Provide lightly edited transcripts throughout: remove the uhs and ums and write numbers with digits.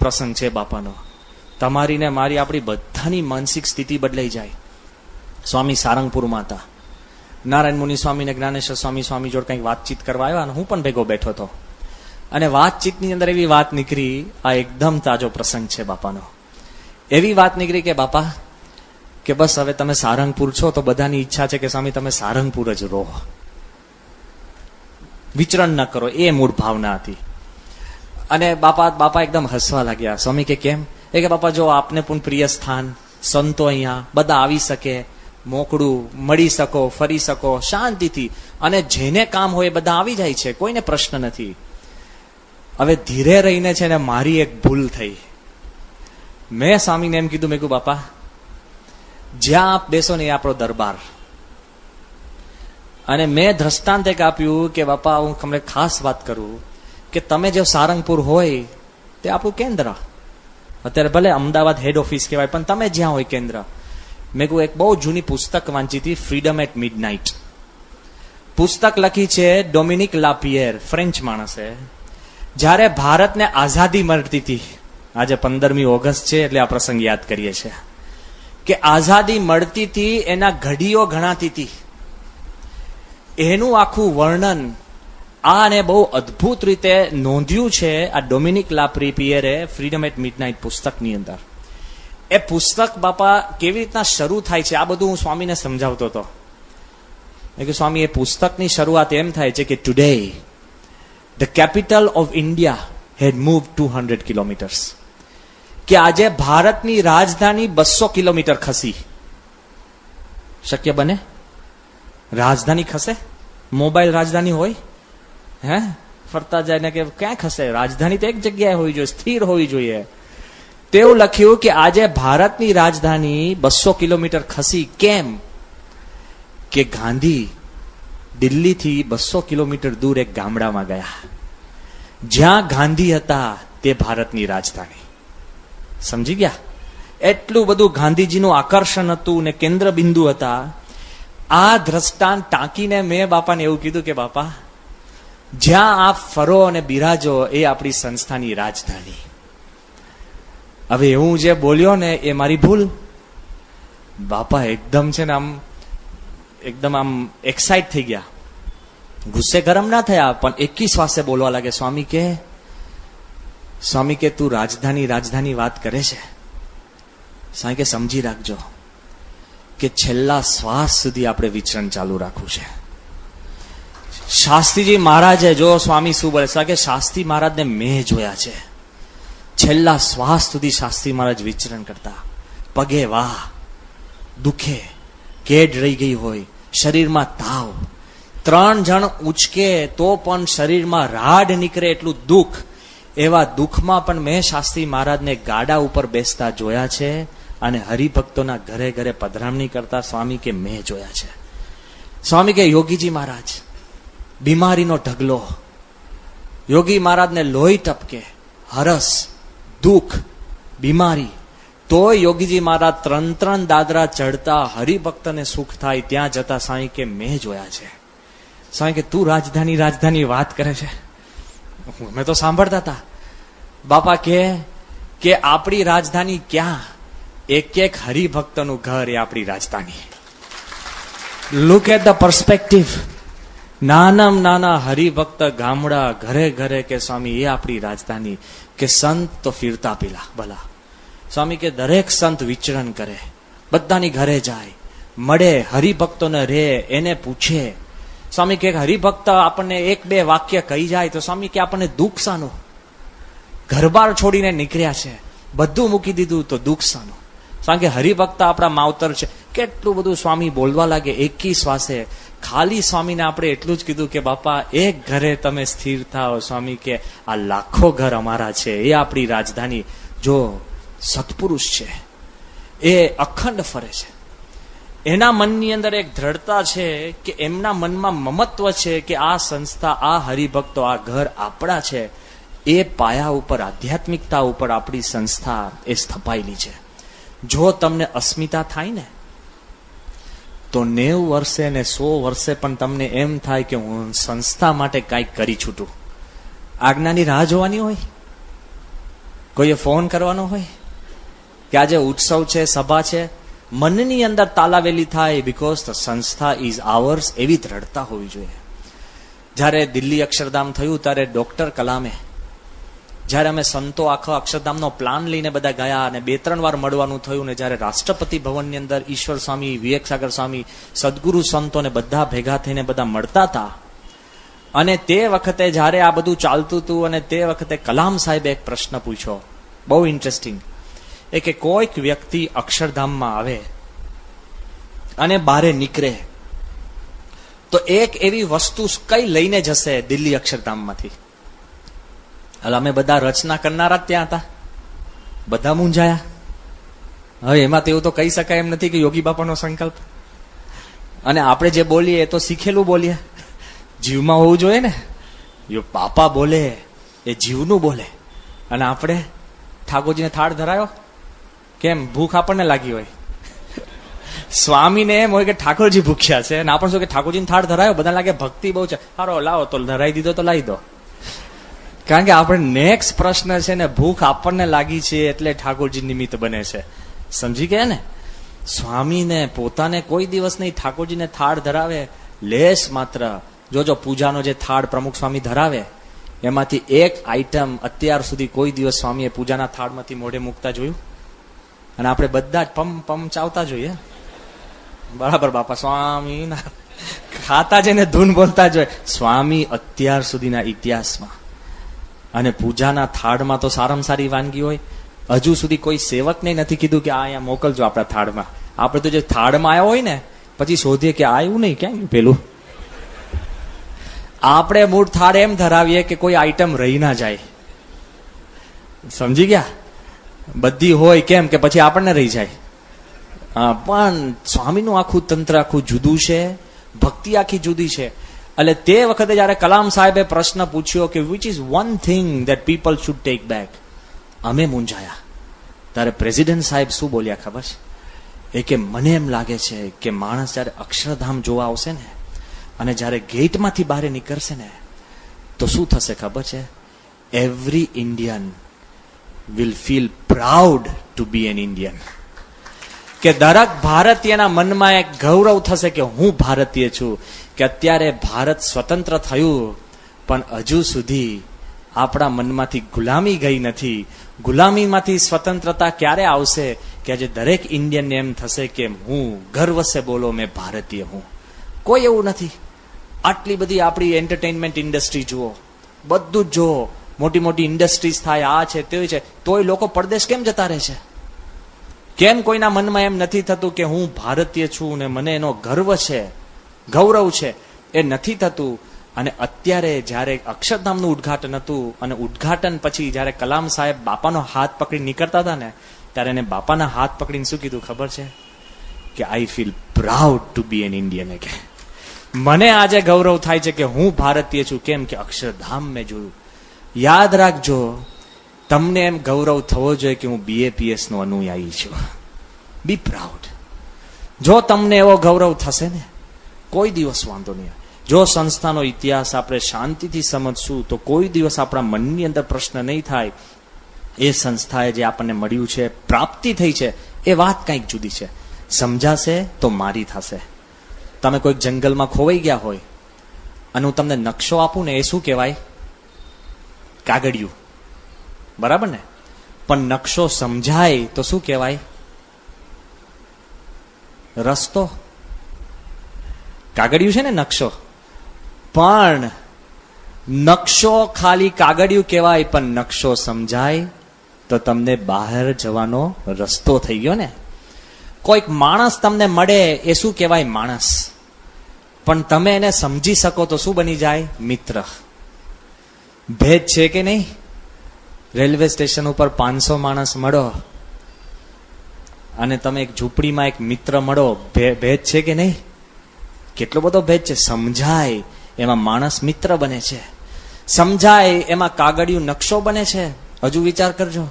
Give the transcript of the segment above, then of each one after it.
પ્રસંગ છે બાપાનો. તમારી ને મારી, આપણી બધાની માનસિક સ્થિતિ બદલાઈ જાય. સ્વામી સારંગપુરમાં હતા. નારાયણ મુનિ સ્વામી ને જ્ઞાનેશ્વર સ્વામી જોડે કંઈક વાતચીત કરવા આવ્યા અને હું પણ ભેગો બેઠો હતો. અને વાતચીતની અંદર એવી વાત નીકળી, આ એકદમ તાજો પ્રસંગ છે બાપાનો. એવી વાત નીકળી કે બાપા કે બસ હવે તમે સારંગપુર છો તો બધાની ઈચ્છા છે કે સ્વામી તમે સારંગપુર જ રહો, વિચરણ ન કરો, એ મૂળ ભાવના હતી. અને બાપા એકદમ હસવા લાગ્યા. સ્વામી કે કેમ? એ કે બાપા જો આપને પણ પ્રિય સ્થાન, સંતો અહીંયા બધા આવી શકે, મોકળું મળી શકો, ફરી શકો શાંતિથી, અને જેને કામ હોય એ બધા આવી જાય છે, કોઈને પ્રશ્ન નથી. હવે ધીરે રહીને છે ને મારી એક ભૂલ થઈ. મેં સ્વામીને એમ કીધું, મેં કહ્યું બાપા જ્યાં આપ બેસો ને એ આપણો દરબાર. અને મેં દ્રષ્ટાંત એક આપ્યું કે બાપા હું તમને ખાસ વાત કરું કે તમે જો સારંગપુર હોય તે આપણું કેન્દ્ર. અત્યારે ભલે અમદાવાદ હેડ ઓફિસ કહેવાય, પણ તમે જ્યાં હોય કેન્દ્ર. મેં કહ્યું એક બહુ જૂની પુસ્તક વાંચી હતી, ફ્રીડમ એટ મિડનાઇટ. પુસ્તક લખી છે ડોમિનિક લાપિયર, ફ્રેન્ચ માણસે. જ્યારે ભારતને આઝાદી મળતી હતી, આજે 15મી ઓગસ્ટ છે એટલે આ પ્રસંગ યાદ કરીએ છીએ, કે આઝાદી મળતી હતી એના ઘડીઓ ગણાતી હતી. એનું આખું વર્ણન આને બહુ અદ્ભુત રીતે નોંધ્યું છે આ ડોમિનિક લાપિયરે ફ્રીડમ એટ મિડનાઇટ પુસ્તકની અંદર. એ પુસ્તક બાપા કેવી રીતના શરૂ થાય છે આ બધું હું સ્વામીને સમજાવતો હતો. કે સ્વામી એ પુસ્તકની શરૂઆત એમ થાય છે કે today the capital of India had move 200 kilometres. કે આજે ભારતની રાજધાની 200 કિલોમીટર ખસી. શક્ય બને? રાજધાની ખસે? મોબાઈલ રાજધાની હોય? હે ફરતા જાય ને કે ક્યાં ખસે? રાજધાની તો એક જગ્યાએ હોવી જોઈએ, સ્થિર હોવી જોઈએ. તેવું લખ્યું કે આજે ભારતની રાજધાની 200 કિલોમીટર ખસી. કેમ? કે ગાંધી દિલ્હીથી 200 કિલોમીટર દૂર એક ગામડામાં ગયા. જ્યાં ગાંધી હતા તે ભારતની રાજધાની. સમજી ગયા? એટલું બધું ગાંધીજીનું આકર્ષણ હતું ને કેન્દ્ર બિંદુ હતા. આ દ્રષ્ટાંત ટાંકીને મેં બાપાને એવું કીધું કે બાપા જ્યાં આપ ફરો અને બિરાજો એ આપણી સંસ્થાની રાજધાની. હવે હું જે બોલ્યો ને એ મારી ભૂલ. બાપા એકદમ છે ને આમ એકદમ આમ એક્સાઇટ થઈ ગયા, ગુસ્સે ગરમ ના થયા, પણ એકી શ્વાસે બોલવા લાગે. સ્વામી કે તું રાજધાની વાત કરે છે. સ્વામી કે સમજી રાખજો કે છેલ્લા શ્વાસ સુધી આપણે વિચરણ ચાલુ રાખવું છે. શાસ્ત્રીજી મહારાજે જો સ્વામી શું બોલે કે શાસ્ત્રી મહારાજને મેં જોયા છે છેલ્લા શ્વાસ સુધી શાસ્ત્રી મહારાજ વિચરણ કરતા. પગે વાહ, દુખે, કેડ રહી ગઈ હોય, શરીરમાં તાવ, 3 જણ ઉચકે તો પણ શરીરમાં રાડ નીકળે એટલું દુઃખ. એવા દુઃખમાં પણ મેં શાસ્ત્રી મહારાજને ગાડા ઉપર બેસતા જોયા છે અને હરિભક્તોના ઘરે ઘરે પધરામણી કરતા સ્વામી કે મેં જોયા છે. સ્વામી કે યોગીજી મહારાજ બીમારીનો ઢગલો, યોગી મહારાજને લોહી ટપકે, હરસ, દુઃખ, બીમારી, તોય યોગીજી મહારાજ 3 દાદરા ચડતા, હરિભક્તને સુખ થાય ત્યાં જતા. સ્વામી કે મેં જોયા છે. સ્વામી કે તું રાજધાની વાત કરે છે? મેં તો સાંભળતા હતા. બાપા કે આપણી રાજધાની ક્યાં? એક હરિભક્તનું ઘર એ આપણી રાજધાની. Look at the perspective. નાના હરિભક્ત ગામડા, ઘરે ઘરે કે સ્વામી એ આપણી રાજધાની. કે સંત તો ફિરતા પીલા ભલા. સ્વામી કે દરેક સંત વિચરણ કરે, બધાની ઘરે જાય, મળે, હરિભક્તોને રે, એને પૂછે. સ્વામી કે હરિભક્ત આપણને 1-2 વાક્ય કહી જાય તો સ્વામી કે આપણને દુઃખ શાનું? ઘરબાર છોડીને નીકળ્યા છે, બધું મૂકી દીધું તો દુઃખ શાનું? સ્વામી કે હરિભક્ત આપણા માવતર છે. કેટલું બધું સ્વામી બોલવા લાગે એકી શ્વાસે. ખાલી સ્વામીને આપણે એટલું જ કીધું કે બાપા એક ઘરે તમે સ્થિર થાઓ. સ્વામી કે આ લાખો ઘર અમારા છે, એ આપણી રાજધાની. જો સત્પુરુષ છે એ અખંડ ફરે છે, એના મનની અંદર એક દ્રઢતા છે કે એમના મનમાં મમત્વ છે કે આ સંસ્થા, આ હરિભક્તો, આ ઘર આપણા છે. એ પાયા ઉપર, આધ્યાત્મિકતા ઉપર આપણી સંસ્થા એ સ્થપાયેલી છે. જો તમને અસ્મિતા થાય ને તો 90 વર્ષે ને 100 વર્ષે પણ તમને એમ થાય કે હું સંસ્થા માટે કંઈક કરી છૂટું. આજ્ઞાની રાહ જોવાની હોય. કોઈએ ફોન કરવાનો હોય કે આજે ઉત્સવ છે, સભા છે, મનની અંદર તાલાવેલી થાય, બીકોઝ ધ સંસ્થા ઇઝ આવર્સ, એવી દ્રઢતા હોવી જોઈએ. જ્યારે દિલ્હી અક્ષરધામ થયું ત્યારે ડોક્ટર કલામે, જ્યારે અમે સંતો આખો અક્ષરધામનો પ્લાન લઈને બધા ગયા અને 2-3 વાર મળવાનું થયું, ને જ્યારે રાષ્ટ્રપતિ ભવનની અંદર ઈશ્વર સ્વામી, વિવેક સાગર સ્વામી, સદગુરુ સંતોને બધા ભેગા થઈને બધા મળતા હતા, અને તે વખતે જ્યારે આ બધું ચાલતું હતું, અને તે વખતે કલામ સાહેબે એક પ્રશ્ન પૂછ્યો, બહુ ઇન્ટરેસ્ટિંગ, એ કે કોઈક વ્યક્તિ અક્ષરધામમાં આવે અને બહાર નીકળે તો એક એવી વસ્તુ કઈ લઈને જશે દિલ્હી અક્ષરધામમાંથી? એટલે અમે બધા રચના કરનારા જ ત્યાં હતા, બધા મૂંઝાયા. હવે એમાં તો એવું તો કહી શકાય એમ નથી કે યોગી બાપાનો સંકલ્પ, અને આપણે જે બોલીએ એ તો શીખેલું બોલીએ, જીવમાં હોવું જોઈએ ને. બાપા બોલે એ જીવનું બોલે, અને આપણે ઠાકોરજીને થાળ ધરાયો, કેમ? ભૂખ આપણને લાગી હોય. સ્વામીને એમ હોય કે ઠાકોરજી ભૂખ્યા છે, અને આપણે શું કે ઠાકોરજીને થાળ ધરાયો, બધા લાગે ભક્તિ બહુ છે, સારો લાવો તો ધરાઈ દીધો તો લાવી દો. કારણ કે આપણે નેક્સ્ટ પ્રશ્ન છે ને, ભૂખ આપણને લાગી છે એટલે ઠાકોરજી નિમિત્ત બને છે. સમજી ગયા ને? સ્વામીને પોતાને કોઈ દિવસ નહીં ઠાકોરજીને થાળ ધરાવે, લેસ માત્ર. જોજો પૂજાનો જે થાળ પ્રમુખ સ્વામી ધરાવે, એમાંથી એક આઈટમ અત્યાર સુધી કોઈ દિવસ સ્વામીએ પૂજાના થાળમાંથી મોઢે મૂકતા જોયું? અને આપણે બધા જ પમ પમ ચાવતા જોઈએ. બરાબર બાપા, સ્વામી ખાતા જઈને ધૂન બોલતા જોઈએ. સ્વામી અત્યાર સુધીના ઇતિહાસમાં અને પૂજાના થાળમાં તો સારામાં સારી વાનગી હોય. હજુ સુધી કોઈ સેવકને નથી કીધું કે આ અહીંયા મોકલજો આપણા થાળમાં. આપણે તો જે થાળમાં આવ્યો હોય ને, પછી શોધીએ કે આવ્યું નહીં, ક્યાં ગયું પેલું. આપણે મૂળ થાળ એમ ધરાવીએ કે કોઈ આઈટમ રહી ના જાય. સમજી ગયા? બધી હોય કેમ કે પછી આપણને રહી જાય. પણ સ્વામીનું આખું તંત્ર આખું જુદું છે, ભક્તિ આખી જુદી છે. એટલે તે વખતે જયારે કલામ સાહેબે પ્રશ્ન પૂછ્યો કે which is one thing that people should take back, અમે મૂંઝાયા. ત્યારે પ્રેસિડેન્ટ સાહેબ શું બોલ્યા ખબર છે? એ કે મને એમ લાગે છે કે માણસ જયારે અક્ષરધામ જોવા આવશે ને, અને જયારે ગેટમાંથી બહાર નીકળશે ને, તો શું થશે ખબર છે? Every Indian will feel proud to be an Indian. કે દરેક ભારતીયના મનમાં એક ગૌરવ થશે કે હું ભારતીય છું. કે અત્યારે ભારત સ્વતંત્ર થયું, પણ હજુ સુધી આપણા મનમાંથી ગુલામી ગઈ નથી. ગુલામીમાંથી સ્વતંત્રતા ક્યારે આવશે? કે આજે દરેક ઇન્ડિયનને એમ થશે કે હું ગર્વ સે બોલો મેં ભારતીય હું. કોઈ એવું નથી. આટલી બધી આપણી એન્ટરટેનમેન્ટ ઇન્ડસ્ટ્રી જુઓ, બધું જ જુઓ, મોટી મોટી ઇન્ડસ્ટ્રીઝ થાય, આ છે તે છે, તોય લોકો પરદેશ કેમ જતા રહે છે? કેમ કોઈના મનમાં એમ નથી થતું કે હું ભારતીય છું ને મને એનો ગર્વ છે, ગૌરવ છે? એ નથી થતું. અને અત્યારે જ્યારે અક્ષરધામનું ઉદ્ઘાટન હતું, અને ઉદ્ઘાટન પછી જ્યારે કલામ સાહેબ બાપાનો હાથ પકડી નીકળતા હતા ને, ત્યારે એને બાપાના હાથ પકડીને શું કીધું ખબર છે? કે I feel proud to be an Indian. કે મને આજે ગૌરવ થાય છે કે હું ભારતીય છું. કેમ કે અક્ષરધામ મેં જોયું. યાદ રાખજો, તમને એમ ગૌરવ થવો જોઈએ કે હું BAPS નો અનુયાયી છું. બી પ્રાઉડ. જો તમને એવો ગૌરવ થશે ને, કોઈ દિવસ વાંધો નહીં. જો સંસ્થાનો ઇતિહાસ આપણે શાંતિથી સમજશું તો કોઈ દિવસ આપણા મનની અંદર પ્રશ્ન નહીં થાય. એ સંસ્થાએ જે આપણને મળ્યું છે, પ્રાપ્તિ થઈ છે, એ વાત કંઈક જુદી છે. સમજાશે તો મારી થશે. તમે કોઈક જંગલમાં ખોવાઈ ગયા હોય અને હું તમને નકશો આપું ને, એ શું કહેવાય? કાગળિયું. બરાબર ને? પણ નકશો સમજાય તો શું કહેવાય? રસ્તો. કાગળિયું છે ને નકશો, પણ નકશો ખાલી કાગળિયું કહેવાય, પણ નકશો સમજાય તો તમને બહાર જવાનો રસ્તો થઈ ગયો ને. કોઈક માણસ તમને મળે, એ શું કહેવાય? માણસ. પણ તમે એને સમજી શકો તો શું બની જાય? મિત્ર. ભેદ છે કે નહીં? રેલવે સ્ટેશન ઉપર 500 માણસ મળો અને તમે એક ઝૂંપડીમાં એક મિત્ર મળો, ભેદ છે કે નહીં? કેટલો બધો ભેદ છે. સમજાય એમાં માણસ મિત્ર બને છે, સમજાય એમાં કાગળિયું નકશો બને છે. હજુ વિચાર કરજો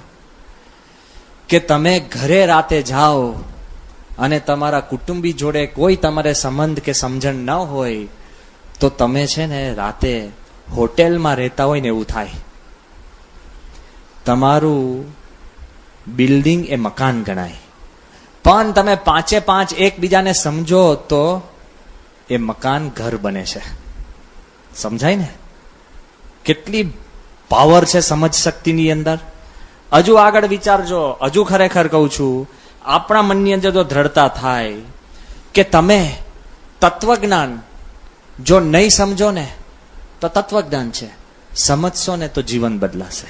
કે તમે ઘરે રાતે જાઓ અને તમારા કુટુંબી જોડે કોઈ તમારે સંબંધ કે સમજણ ન હોય, તો તમે છે ને રાતે હોટેલમાં રહેતા હોય ને એવું થાય. તમારું બિલ્ડિંગ એ મકાન ગણાય, પણ તમે પાંચે પાંચ એકબીજાને સમજો તો એ મકાન ઘર બને છે. સમજાય ને? કેટલી પાવર છે સમજ શક્તિની અંદર. હજુ આગળ વિચારજો, હજુ ખરેખર કહું છું, આપણા મનની અંદર જો દ્રઢતા થાય કે તમે તત્વજ્ઞાન જો નહીં સમજો ને તો તત્વજ્ઞાન છે, સમજશો ને તો જીવન બદલાશે.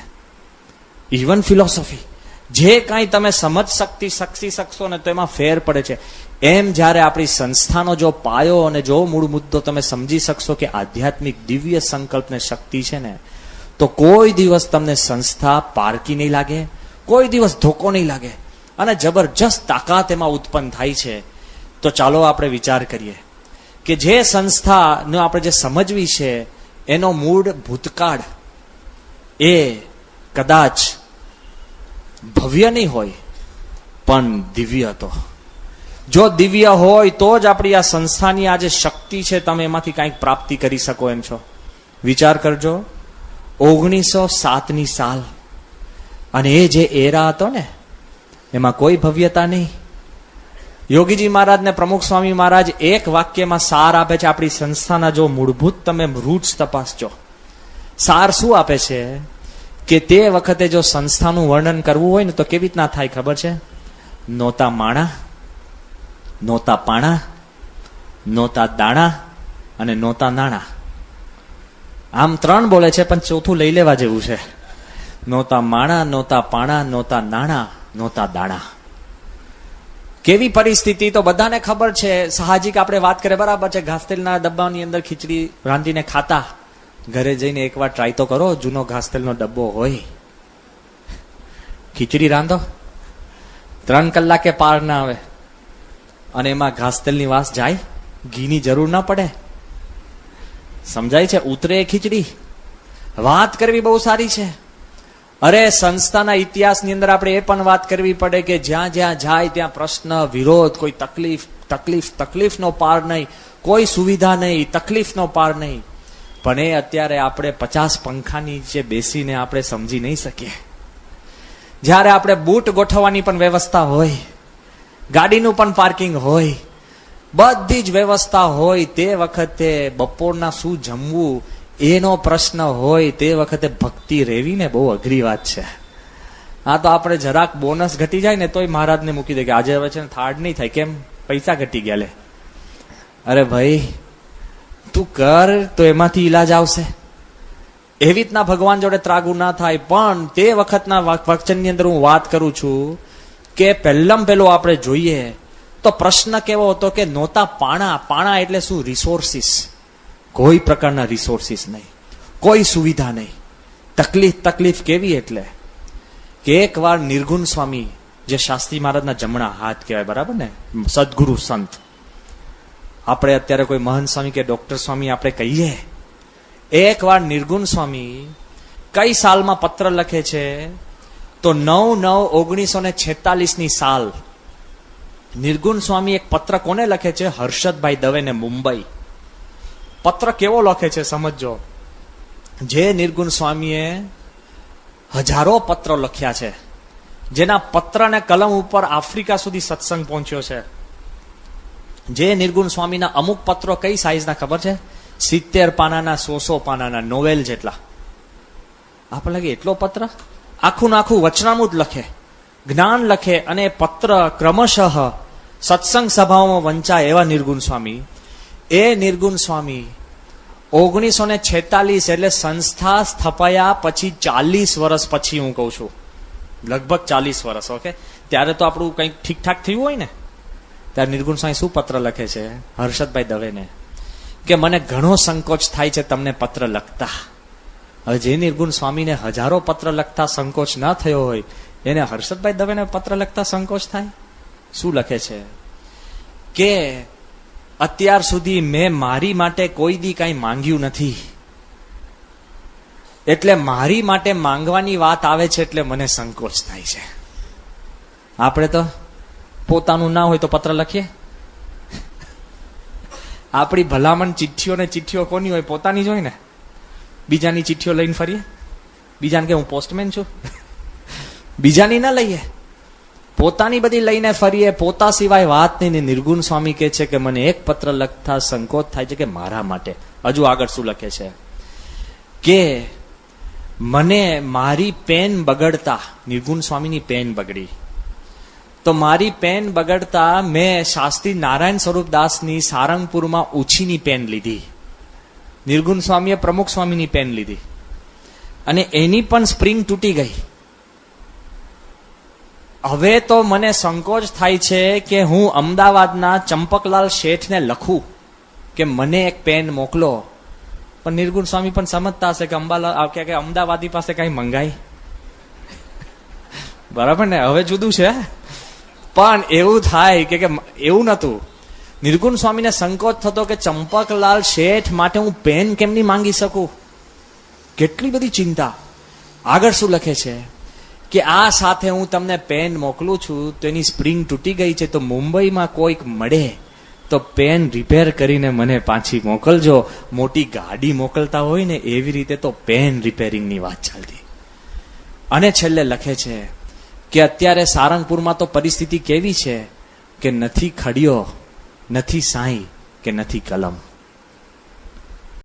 ઇવન ફિલોસોફી જે કાંઈ તમે સમજી શકશો ને તો એમાં ફેર પડે છે. એમ જ્યારે આપણી સંસ્થાનો જો પાયો અને જો મૂળ મુદ્દો તમે સમજી શકશો કે આધ્યાત્મિક દિવ્ય સંકલ્પને શક્તિ છે ને, તો કોઈ દિવસ તમને સંસ્થા પારકી નહીં લાગે, કોઈ દિવસ ધોકો નહીં લાગે, અને જબરજસ્ત તાકાત એમાં ઉત્પન્ન થાય છે. તો ચાલો આપણે વિચાર કરીએ કે જે સંસ્થાને આપણે જે સમજવી છે એનો મૂળ ભૂતકાળ એ કદાચ ભવ્ય નહીં હોય પણ દિવ્ય હતો. જો દિવ્ય હોય તો જ આપણી આ સંસ્થાની આ જે શક્તિ છે તમે એમાંથી કંઈક પ્રાપ્તિ કરી શકો એમ છો. વિચાર કરજો, 1907ની સાલ, અને એ જે એરા હતો ને એમાં કોઈ ભવ્યતા નહીં. યોગીજી મહારાજ ને પ્રમુખ સ્વામી મહારાજ એક વાક્યમાં સાર આપે છે. આપણી સંસ્થાના જો મૂળભૂત તમે રૂટ્સ તપાસજો, સાર શું આપે છે કે તે વખતે જો સંસ્થાનું વર્ણન કરવું હોય ને તો કેવી રીતના થાય ખબર છે? નહોતા માણા, નહોતા પાણા, નહોતા દાણા અને નહોતા નાણા. આમ ત્રણ બોલે છે પણ ચોથું લઈ લેવા જેવું છે. નહોતા માણા, નહોતા પાણા, નહોતા નાણા, નહોતા દાણા. કેવી પરિસ્થિતિ તો બધાને ખબર છે. સાહજિક આપણે વાત કરીએ, બરાબર છે. ઘાસતેલના ડબ્બાની અંદર ખીચડી રાંધીને ખાતા. ઘરે જઈને એકવાર ટ્રાય તો કરો, જૂનો ઘાસતેલનો ડબ્બો હોય, ખીચડી રાંધો, 3 કલાકે પાર ના આવે, અને એમાં ઘાસતેલની વાસ જાય, ઘીની જરૂર ના પડે. સમજાય છે? ઉતરે ખીચડી. વાત કરવી બહુ સારી છે. અરે સંસ્થાના ઇતિહાસની અંદર આપણે એ પણ વાત કરવી પડે કે જ્યાં જ્યાં જાય ત્યાં પ્રશ્ન, વિરોધ, કોઈ તકલીફનો પાર નહીં, કોઈ સુવિધા નહીં, તકલીફનો પાર નહીં. પણ એ અત્યારે આપણે 50 પંખાની નીચે બેસીને આપણે સમજી નહીં શકીએ. જ્યારે આપણે બૂટ ગોઠવવાની પણ વ્યવસ્થા હોય, ગાડીનું પણ પાર્કિંગ હોય, બધી જ વ્યવસ્થા હોય, તે વખતે બપોરના શું જમવું એનો પ્રશ્ન હોય, તે વખતે ભક્તિ રહેવી ને બહુ અઘરી વાત છે. આ તો આપણે જરાક બોનસ ઘટી જાય ને તોય મહારાજને મૂકી દે કે આજે હવે છે ને થાળ નહીં થાય. કેમ? પૈસા ઘટી ગયા લે. અરે ભાઈ તું કર તો એમાંથી ઈલાજ આવશે. એવી રીતના ભગવાન જોડે ત્રાગુ ના થાય. પણ તે વખતના વચનની અંદર હું વાત કરું છું કે પહેલો આપણે જોઈએ તો પ્રશ્ન કેવો હતો કે નહોતા પાણા. પાણા એટલે શું? રિસોર્સિસ. કોઈ પ્રકારના રિસોર્સિસ નહીં, કોઈ સુવિધા નહીં. તકલીફ કેવી? એટલે કે એકવાર નિર્ગુણ સ્વામી, જે શાસ્ત્રી મહારાજના જમણા હાથ કહેવાય, બરાબર ને, સદગુરુ સંત, આપણે અત્યારે કોઈ મહંત સ્વામી કે ડોક્ટર સ્વામી આપણે કહીએ, એકવાર નિર્ગુણ સ્વામી કઈ સાલમાં પત્ર લખે છે તો 9/9/1946ની સાલ નિર્ગુણ સ્વામી એક પત્ર કોને લખે છે? હર્ષદભાઈ દવેને, મુંબઈ. પત્ર કેવો લખે છે સમજો. જે નિર્ગુણ સ્વામીએ હજારો પત્રો લખ્યા છે, જેના પત્ર ને કલમ ઉપર આફ્રિકા સુધી સત્સંગ પહોંચ્યો છે. જે નિર્ગુણ સ્વામીના અમુક પત્રો કઈ સાઈઝના ખબર છે? 70 પાનાના, 100 પાનાના, નોવેલ જેટલા. આપણે લાગે એટલો પત્ર? આખું વચનામૃત લખે, જ્ઞાન લખે, અને પત્ર ક્રમશઃ સત્સંગ સભાઓમાં વંચાય એવા નિર્ગુણ સ્વામી. એ નિર્ગુણ સ્વામી 1946 એટલે સંસ્થા સ્થપાયા પછી 40 વર્ષ પછી, હું કઉ છું લગભગ 40 વર્ષ, ઓકે, ત્યારે તો આપણું કંઈક ઠીકઠાક થયું હોય ને, ત્યારે નિર્ગુણ સ્વામી શું પત્ર લખે છે હર્ષદભાઈ દવેને કે મને ઘણો સંકોચ થાય છે તમને પત્ર લખતા. હવે જે નિર્ગુણ સ્વામીને હજારો પત્ર લખતા સંકોચ ના થયો હોય, એને હર્ષદભાઈ દવેને પત્ર લખતા સંકોચ થાય? શું લખે છે કે અત્યાર સુધી મેં મારી માટે કોઈ દી કાંઈ માંગ્યું નથી, એટલે મારી માટે માંગવાની વાત આવે છે એટલે મને સંકોચ થાય છે. આપણે તો પોતાનું ના હોય તો પત્ર લખીએ. આપણી ભલામણ ચિઠ્ઠીઓ કોની હોય? પોતાની જ હોય ને. બીજાની ચિઠ્ઠીઓ લઈને ફરીએ, બીજાને કે હું પોસ્ટમેન છું. બીજાની ના લઈએ, પોતાની બધી લઈને ફરીએ, પોતા સિવાય વાત નહીં. ને નિર્ગુણ સ્વામી કહે છે કે મને એક પત્ર લખતા સંકોચ થાય છે કે મારા માટે. હજુ આગળ શું લખે છે કે મને મારી પેન બગડતા, નિર્ગુણ સ્વામીની પેન બગડી, તો મારી પેન બગડતા મેં શાસ્ત્રી નારાયણ સ્વરૂપદાસની સારંગપુરમાં ઉછીની પેન લીધી. નિર્ગુણ સ્વામીએ પ્રમુખ સ્વામીની પેન લીધી અને એની પણ સ્પ્રિંગ તૂટી ગઈ. હવે તો મને સંકોચ થાય છે કે હું અમદાવાદના ચંપકલાલ શેઠને લખું કે મને એક પેન મોકલો. પણ નિર્ગુણ સ્વામી પણ સમજતા હશે કે અમદાવાદી પાસે કઈ મંગાય, બરાબર ને? હવે જુદું છે. પણ એવું થાય કે એવું નતું. નિર્ગુણ સ્વામીને સંકોચ થતો કે ચંપકલાલ શેઠ માટે હું પેન કેમ નહીં માંગી શકું. કેટલી બધી ચિંતા. આગળ શું લખે છે કે આ સાથે હું તમને પેન મોકલું છું તો એની સ્પ્રિંગ તૂટી ગઈ છે, તો મુંબઈમાં કોઈક મળે તો પેન રિપેર કરીને મને પાછી મોકલજો. મોટી ગાડી મોકલતા હોય ને એવી રીતે તો પેન રિપેરિંગની વાત ચાલતી. અને છેલ્લે લખે છે કે અત્યારે સારંગપુરમાં તો પરિસ્થિતિ કેવી છે કે નથી ખડિયો, નથી સાંઈ કે નથી કલમ.